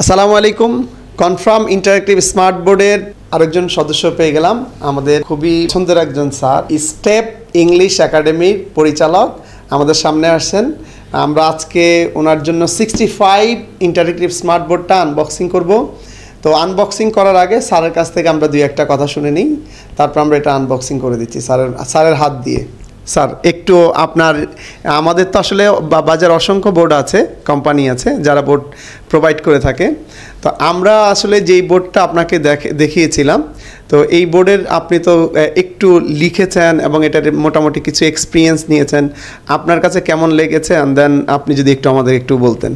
আসসালামু আলাইকুম। Confirm interactive smart বোর্ডের আরেকজন সদস্য পেয়ে গেলাম, আমাদের খুবই পছন্দের একজন স্যার, স্টেপ ইংলিশ একাডেমির পরিচালক আমাদের সামনে আসছেন। আমরা আজকে ওনার জন্য 65 ইন্টারেক্টিভ স্মার্ট বোর্ডটা আনবক্সিং করব। তো আনবক্সিং করার আগে স্যারের কাছ থেকে আমরা দুই একটা কথা শুনে নিই, তারপর আমরা এটা আনবক্সিং করে দিচ্ছি স্যারের হাত দিয়ে। স্যার একটু আপনার, আমাদের তো আসলে বাজার অসংখ্য বোর্ড আছে, কোম্পানি আছে যারা বোর্ড প্রোভাইড করে থাকে। তো আমরা আসলে যেই বোর্ডটা আপনাকে দেখিয়েছিলাম, তো এই বোর্ডের আপনি তো একটু লিখেছেন এবং এটার মোটামুটি কিছু এক্সপিরিয়েন্স নিয়েছেন, আপনার কাছে কেমন লেগেছে অ্যান্ড দেন আপনি যদি একটু আমাদের একটু বলতেন।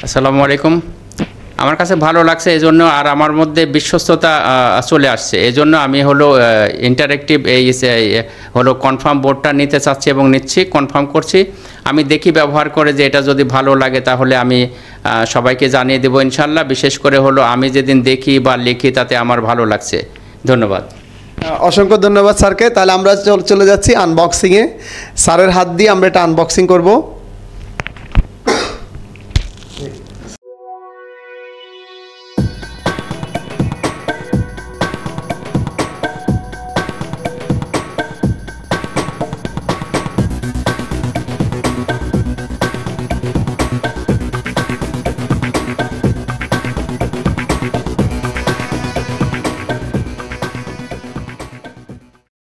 আসসালামু আলাইকুম। আমার কাছে ভালো লাগছে এই জন্য, আর আমার মধ্যে বিশ্বস্ততা চলে আসছে এই জন্য আমি ইন্টারেক্টিভ কনফার্ম বোর্ডটা নিতে চাচ্ছি এবং নিচ্ছি, কনফার্ম করছি। আমি দেখি ব্যবহার করে যে এটা যদি ভালো লাগে তাহলে আমি সবাইকে জানিয়ে দেবো ইনশাল্লাহ। বিশেষ করে আমি যেদিন দেখি বা লিখি তাতে আমার ভালো লাগছে। ধন্যবাদ। অসংখ্য ধন্যবাদ স্যারকে। তাহলে আমরা চলে যাচ্ছি আনবক্সিংয়ে। স্যারের হাত দিয়ে আমরা এটা আনবক্সিং করব।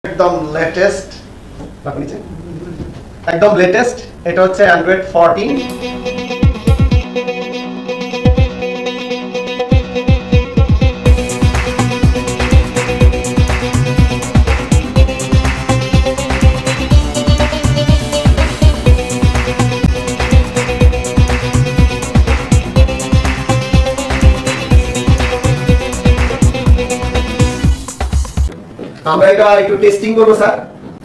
একদম লেটেস্ট, এটা হচ্ছে অ্যান্ড্রয়েড 14। আমরা এটা একটু টেস্টিং করবো স্যার।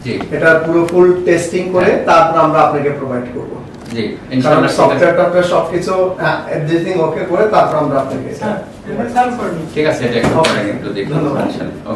জি, এটা পুরো ফুল টেস্টিং করে তারপর আমরা আপনাকে প্রোভাইড করব। জি ইনশাআল্লাহ। সফটওয়্যার সবকিছু এভরিথিং ওকে করে তারপর আমরা আপনাকে। ঠিক আছে, এটা একটু দেখুন ইনশাআল্লাহ।